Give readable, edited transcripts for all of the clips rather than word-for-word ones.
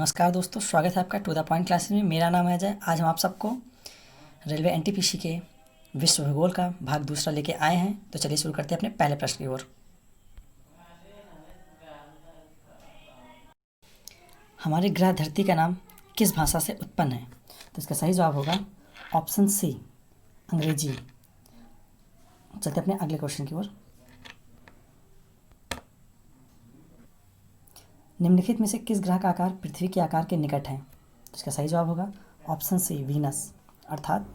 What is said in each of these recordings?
नमस्कार दोस्तों, स्वागत है आपका टू द पॉइंट क्लासेस में। मेरा नाम है अजय। आज हम आप सबको रेलवे एनटीपीसी के विश्व भूगोल का भाग दूसरा लेके आए हैं। तो चलिए शुरू करते हैं अपने पहले प्रश्न की ओर। हमारे ग्रह धरती का नाम किस भाषा से उत्पन्न है? तो इसका सही जवाब होगा ऑप्शन सी, अंग्रेजी। चलते हैं अपने अगले क्वेश्चन की ओर। निम्नलिखित में से किस ग्रह का आकार पृथ्वी के आकार के निकट है? तो इसका सही जवाब होगा ऑप्शन सी, वीनस, अर्थात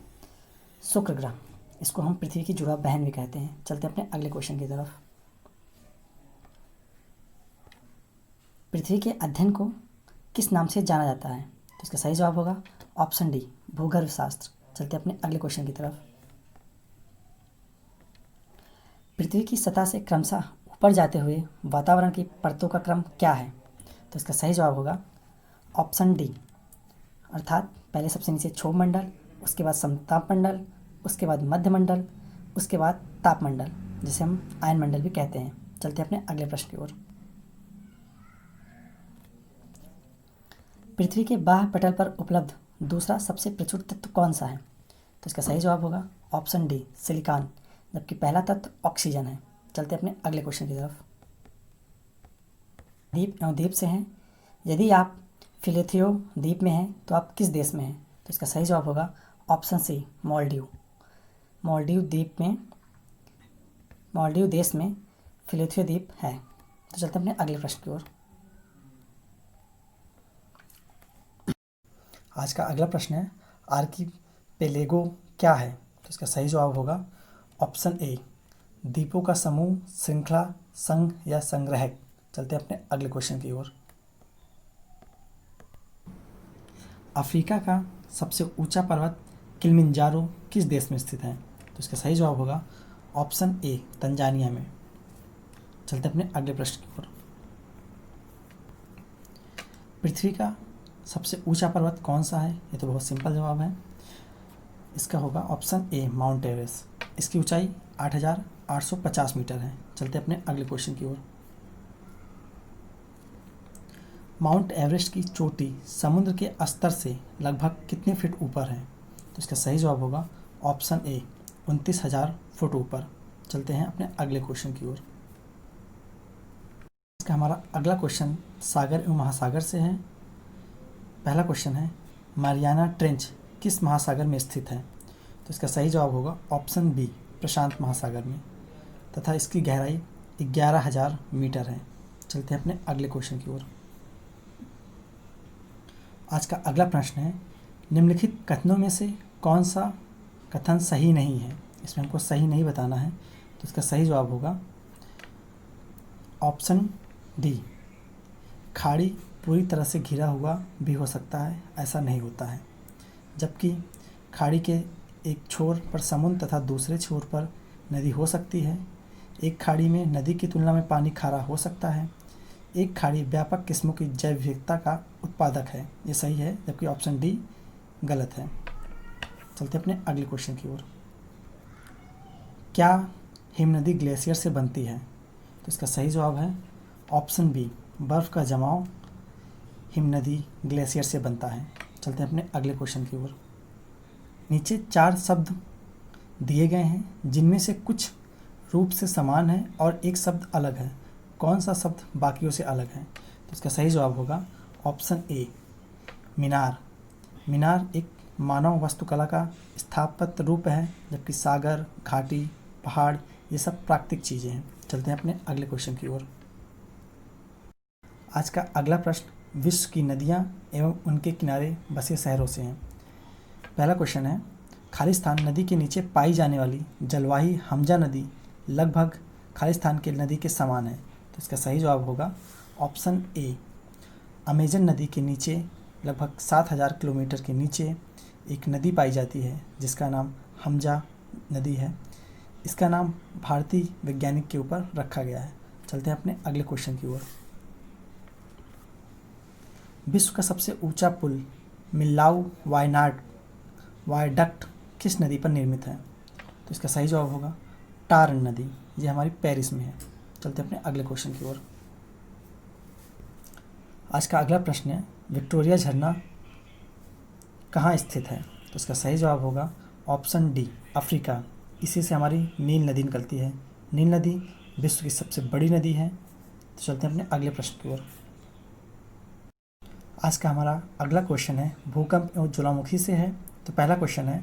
शुक्र ग्रह। इसको हम पृथ्वी की जुड़वा बहन भी कहते हैं। चलते हैं अपने अगले क्वेश्चन की तरफ। पृथ्वी के अध्ययन को किस नाम से जाना जाता है? तो इसका सही जवाब होगा ऑप्शन डी, भूगर्भ शास्त्र। चलते हैं अपने अगले क्वेश्चन की तरफ। पृथ्वी की सतह से क्रमशः ऊपर जाते हुए वातावरण की परतों का क्रम क्या है? तो इसका सही जवाब होगा ऑप्शन डी, अर्थात पहले सबसे नीचे क्षोभ मंडल, उसके बाद समताप मंडल, उसके बाद मध्य मंडल, उसके बाद तापमंडल, जिसे हम आयन मंडल भी कहते हैं। चलते हैं अपने अगले प्रश्न की ओर। पृथ्वी के बाह्य पटल पर उपलब्ध दूसरा सबसे प्रचुर तत्व कौन सा है? तो इसका सही जवाब होगा ऑप्शन डी, सिलिकॉन, जबकि पहला तत्व ऑक्सीजन है। चलते हैं अपने अगले क्वेश्चन की तरफ। द्वीप एवं द्वीप से हैं। यदि आप फिलिथियो द्वीप में हैं तो आप किस देश में हैं? तो इसका सही जवाब होगा ऑप्शन सी, मालदीव। मालदीव देश में फिलिथियो द्वीप है। तो चलते हैं अपने अगले प्रश्न की ओर। आज का अगला प्रश्न है, आर्कीपेलेगो क्या है? तो इसका सही जवाब होगा ऑप्शन ए, द्वीपों का समूह, श्रृंखला, संघ या संग्रह। चलते हैं अपने अगले क्वेश्चन की ओर। अफ्रीका का सबसे ऊंचा पर्वत किलिमंजारो किस देश में स्थित है? तो इसका सही जवाब होगा ऑप्शन ए, तंजानिया में। चलते अपने अगले प्रश्न की ओर। पृथ्वी का सबसे ऊंचा पर्वत कौन सा है? ये तो बहुत सिंपल जवाब है। इसका होगा ऑप्शन ए, माउंट एवरेस्ट। इसकी ऊंचाई 8,850 मीटर है। चलते अपने अगले क्वेश्चन की ओर। माउंट एवरेस्ट की चोटी समुद्र के स्तर से लगभग कितने फीट ऊपर है? तो इसका सही जवाब होगा ऑप्शन ए, 29,000 फुट ऊपर। चलते हैं अपने अगले क्वेश्चन की ओर। इसका हमारा अगला क्वेश्चन सागर एवं महासागर से है। पहला क्वेश्चन है, मारियाना ट्रेंच किस महासागर में स्थित है? तो इसका सही जवाब होगा ऑप्शन बी, प्रशांत महासागर में, तथा इसकी गहराई 11,000 मीटर है। चलते हैं अपने अगले क्वेश्चन की ओर। आज का अगला प्रश्न है, निम्नलिखित कथनों में से कौन सा कथन सही नहीं है? इसमें हमको सही नहीं बताना है। तो इसका सही जवाब होगा ऑप्शन डी, खाड़ी पूरी तरह से घिरा हुआ भी हो सकता है, ऐसा नहीं होता है। जबकि खाड़ी के एक छोर पर समुद्र तथा दूसरे छोर पर नदी हो सकती है। एक खाड़ी में नदी की तुलना में पानी खारा हो सकता है। एक खाड़ी व्यापक किस्मों की जैव विविधता का उत्पादक है। ये सही है, जबकि ऑप्शन डी गलत है। चलते अपने अगले क्वेश्चन की ओर। क्या हिमनदी ग्लेशियर से बनती है? तो इसका सही जवाब है ऑप्शन बी, बर्फ़ का जमाव हिमनदी ग्लेशियर से बनता है। चलते हैं अपने अगले क्वेश्चन की ओर। नीचे 4 शब्द दिए गए हैं, जिनमें से कुछ रूप से समान है और एक शब्द अलग है। कौन सा शब्द बाकियों से अलग है? तो इसका सही जवाब होगा ऑप्शन ए, मीनार। मीनार एक मानव वास्तुकला का स्थापत्य रूप है, जबकि सागर, घाटी, पहाड़ ये सब प्राकृतिक चीज़ें हैं। चलते हैं अपने अगले क्वेश्चन की ओर। आज का अगला प्रश्न विश्व की नदियाँ एवं उनके किनारे बसे शहरों से हैं। पहला क्वेश्चन है, खालिस्तान नदी के नीचे पाई जाने वाली जलवाही हमजा नदी लगभग खालिस्तान के नदी के समान है। तो इसका सही जवाब होगा ऑप्शन ए, अमेजन नदी के नीचे लगभग 7,000 किलोमीटर के नीचे एक नदी पाई जाती है, जिसका नाम हमजा नदी है। इसका नाम भारतीय वैज्ञानिक के ऊपर रखा गया है। चलते हैं अपने अगले क्वेश्चन की ओर। विश्व का सबसे ऊंचा पुल मिल्लाऊ वायडक्ट किस नदी पर निर्मित है? तो इसका सही जवाब होगा टार्न नदी। ये हमारी पेरिस में है। चलते हैं अपने अगले क्वेश्चन की ओर। आज का अगला प्रश्न है, विक्टोरिया झरना कहाँ स्थित है? तो इसका सही जवाब होगा ऑप्शन डी, अफ्रीका। इसी से हमारी नील नदी निकलती है। नील नदी विश्व की सबसे बड़ी नदी है। तो चलते हैं अपने अगले प्रश्न की ओर। आज का हमारा अगला क्वेश्चन है, भूकंप एवं ज्वालामुखी से है। तो पहला क्वेश्चन है,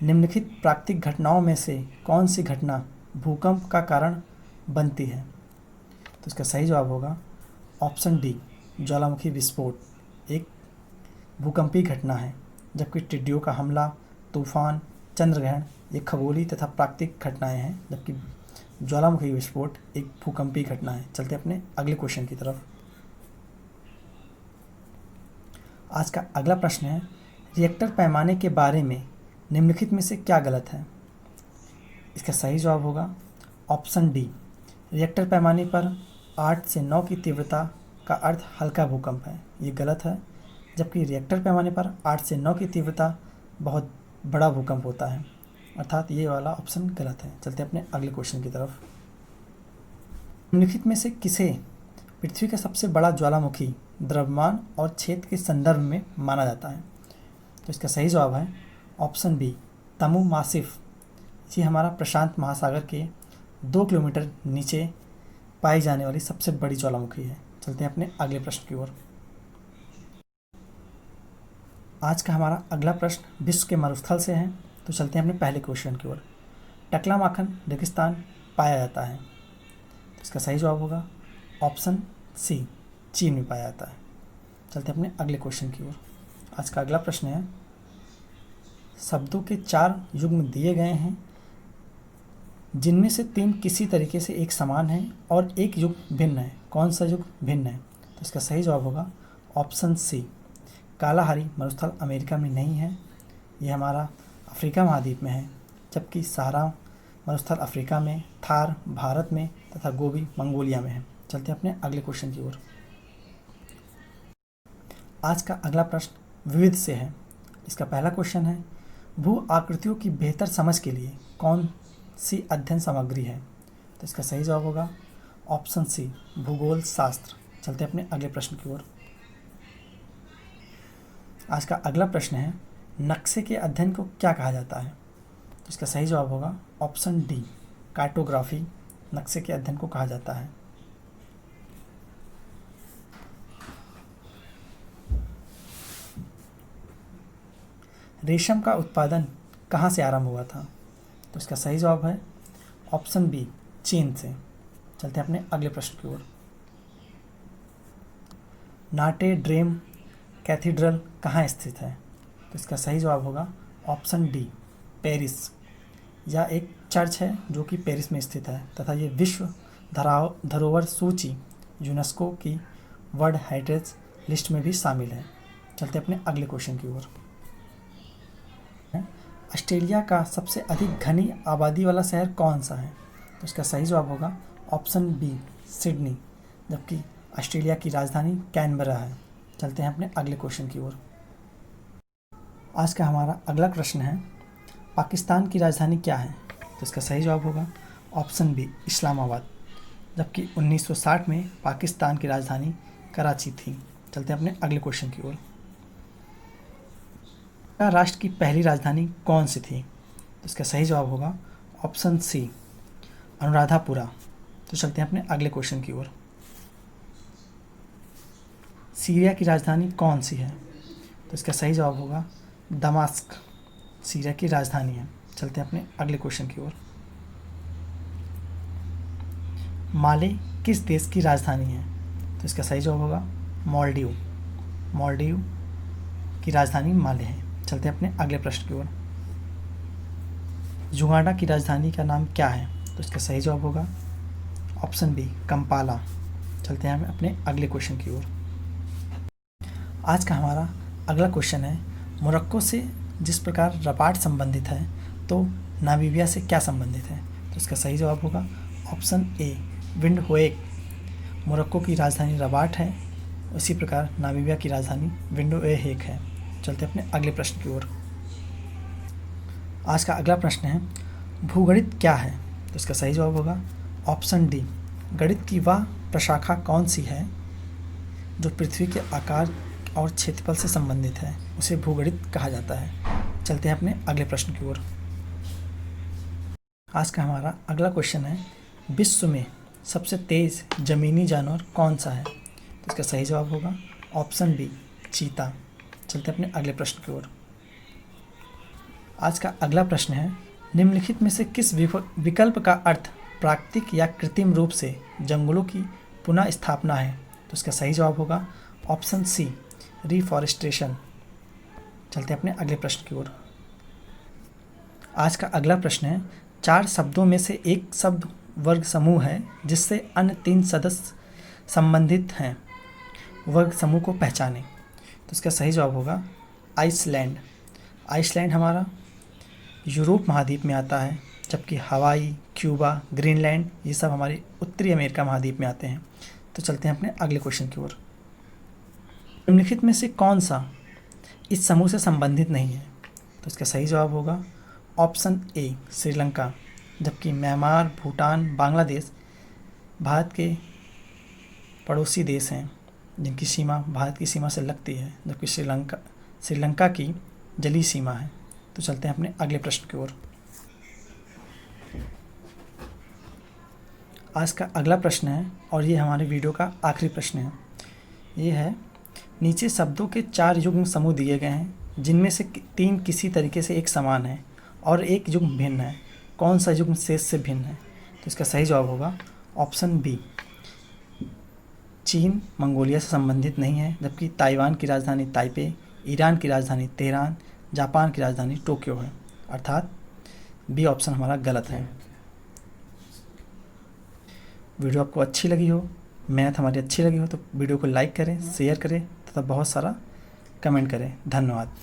निम्नलिखित प्राकृतिक घटनाओं में से कौन सी घटना भूकंप का कारण बनती है? तो इसका सही जवाब होगा ऑप्शन डी, ज्वालामुखी विस्फोट एक भूकंपीय घटना है, जबकि टिड्डियों का हमला, तूफान, चंद्रग्रहण ये खगोलीय तथा प्राकृतिक घटनाएं हैं, जबकि ज्वालामुखी विस्फोट एक भूकंपीय घटना है। चलते अपने अगले क्वेश्चन की तरफ। आज का अगला प्रश्न है, रिएक्टर पैमाने के बारे में निम्नलिखित में से क्या गलत है? इसका सही जवाब होगा ऑप्शन डी, रिएक्टर पैमाने पर 8 से 9 की तीव्रता का अर्थ हल्का भूकंप है। ये गलत है, जबकि रिएक्टर पैमाने पर 8 से 9 की तीव्रता बहुत बड़ा भूकंप होता है, अर्थात ये वाला ऑप्शन गलत है। चलते अपने अगले क्वेश्चन की तरफ। निम्नलिखित में से किसे पृथ्वी का सबसे बड़ा ज्वालामुखी द्रव्यमान और क्षेत्र के संदर्भ में माना जाता है? तो इसका सही जवाब है ऑप्शन बी, तमु मासिफ। ये हमारा प्रशांत महासागर के 2 किलोमीटर नीचे पाई जाने वाली सबसे बड़ी ज्वालामुखी है। चलते हैं अपने अगले प्रश्न की ओर। आज का हमारा अगला प्रश्न विश्व के मरुस्थल से है। तो चलते हैं अपने पहले क्वेश्चन की ओर। टकलामाखन रेगिस्तान पाया जाता है। तो इसका सही जवाब होगा ऑप्शन सी, चीन में पाया जाता है। चलते हैं अपने अगले क्वेश्चन की ओर। आज का अगला प्रश्न है, शब्दों के 4 युग्म दिए गए हैं, जिनमें से 3 किसी तरीके से एक समान है और एक युग्म भिन्न है। कौन सा युग्म भिन्न है? तो इसका सही जवाब होगा ऑप्शन सी, कालाहारी मरुस्थल अमेरिका में नहीं है, ये हमारा अफ्रीका महाद्वीप में है, जबकि सहारा मरुस्थल अफ्रीका में, थार भारत में तथा गोबी मंगोलिया में है। चलते हैं अपने अगले क्वेश्चन की ओर। आज का अगला प्रश्न विविध से है। इसका पहला क्वेश्चन है, भू आकृतियों की बेहतर समझ के लिए कौन सी अध्ययन सामग्री है? तो इसका सही जवाब होगा ऑप्शन सी, भूगोल शास्त्र। चलते हैं अपने अगले प्रश्न की ओर। आज का अगला प्रश्न है, नक्शे के अध्ययन को क्या कहा जाता है? तो इसका सही जवाब होगा ऑप्शन डी, कार्टोग्राफी नक्शे के अध्ययन को कहा जाता है। रेशम का उत्पादन कहाँ से आरंभ हुआ था? तो इसका सही जवाब है ऑप्शन बी, चीन से। चलते हैं अपने अगले प्रश्न की ओर। नाटे ड्रेम कैथीड्रल कहाँ स्थित है? तो इसका सही जवाब होगा ऑप्शन डी, पेरिस। यह एक चर्च है जो कि पेरिस में स्थित है तथा ये विश्व धरोहर सूची यूनेस्को की वर्ल्ड हेरिटेज लिस्ट में भी शामिल है। चलते अपने अगले क्वेश्चन की ओर। ऑस्ट्रेलिया का सबसे अधिक घनी आबादी वाला शहर कौन सा है? तो इसका सही जवाब होगा ऑप्शन बी, सिडनी, जबकि ऑस्ट्रेलिया की राजधानी कैनबरा है। चलते हैं अपने अगले क्वेश्चन की ओर। आज का हमारा अगला प्रश्न है, पाकिस्तान की राजधानी क्या है? तो इसका सही जवाब होगा ऑप्शन बी, इस्लामाबाद, जबकि 1960 में पाकिस्तान की राजधानी कराची थी। चलते हैं अपने अगले क्वेश्चन की ओर। राष्ट्र की पहली राजधानी कौन सी थी? तो इसका सही जवाब होगा ऑप्शन सी, अनुराधापुरा। तो चलते हैं अपने अगले क्वेश्चन की ओर। सीरिया की राजधानी कौन सी है? तो इसका सही जवाब होगा दमास्क, सीरिया की राजधानी है। चलते हैं अपने अगले क्वेश्चन की ओर। माले किस देश की राजधानी है? तो इसका सही जवाब होगा मालदीव। मालदीव की राजधानी माले है। चलते हैं अपने अगले प्रश्न की ओर। युगांडा की राजधानी का नाम क्या है? तो इसका सही जवाब होगा ऑप्शन बी, कंपाला। चलते हैं हम अपने अगले क्वेश्चन की ओर। आज का हमारा अगला क्वेश्चन है, मोरक्को से जिस प्रकार रबाट संबंधित है तो नामीबिया से क्या संबंधित है? तो इसका सही जवाब होगा ऑप्शन ए, विंडहोएक। मोरक्को की राजधानी रबाट है, उसी प्रकार नामीबिया की राजधानी विंडहोएक है। चलते अपने अगले प्रश्न की ओर। आज का अगला प्रश्न है, भूगणित क्या है? तो इसका सही जवाब होगा ऑप्शन डी, गणित की वह प्रशाखा कौन सी है जो पृथ्वी के आकार और क्षेत्रफल से संबंधित है उसे भूगणित कहा जाता है। चलते हैं अपने अगले प्रश्न की ओर। आज का हमारा अगला क्वेश्चन है, विश्व में सबसे तेज जमीनी जानवर कौन सा है? तो इसका सही जवाब होगा ऑप्शन बी, चीता। चलते हैं अपने अगले प्रश्न की ओर। आज का अगला प्रश्न है, निम्नलिखित में से किस विकल्प का अर्थ प्राकृतिक या कृत्रिम रूप से जंगलों की पुनः स्थापना है? तो इसका सही जवाब होगा ऑप्शन सी, रिफॉरेस्टेशन। चलते हैं अपने अगले प्रश्न की ओर। आज का अगला प्रश्न है, 4 शब्दों में से एक शब्द वर्ग समूह है जिससे अन्य 3 सदस्य संबंधित हैं, वर्ग समूह को पहचानें। तो इसका सही जवाब होगा आइसलैंड। आइसलैंड हमारा यूरोप महाद्वीप में आता है, जबकि हवाई, क्यूबा, ग्रीनलैंड ये सब हमारे उत्तरी अमेरिका महाद्वीप में आते हैं। तो चलते हैं अपने अगले क्वेश्चन की ओर। निम्नलिखित में से कौन सा इस समूह से संबंधित नहीं है? तो इसका सही जवाब होगा ऑप्शन ए, श्रीलंका। जबकि म्यांमार, भूटान, बांग्लादेश भारत के पड़ोसी देश हैं जिनकी सीमा भारत की सीमा से लगती है, जबकि श्रीलंका की जलीय सीमा है। तो चलते हैं अपने अगले प्रश्न की ओर। आज का अगला प्रश्न है और ये हमारे वीडियो का आखिरी प्रश्न है। ये है, नीचे शब्दों के 4 युग्म समूह दिए गए हैं जिनमें से 3 किसी तरीके से एक समान है और एक युग्म भिन्न है। कौन सा युग्म शेष से भिन्न है? तो इसका सही जवाब होगा ऑप्शन बी, चीन मंगोलिया से संबंधित नहीं है, जबकि ताइवान की राजधानी ताइपे, ईरान की राजधानी तेहरान, जापान की राजधानी टोक्यो है। अर्थात बी ऑप्शन हमारा गलत है। वीडियो आपको अच्छी लगी हो, मेहनत हमारी अच्छी लगी हो तो वीडियो को लाइक करें, शेयर करें तथा बहुत सारा कमेंट करें। धन्यवाद।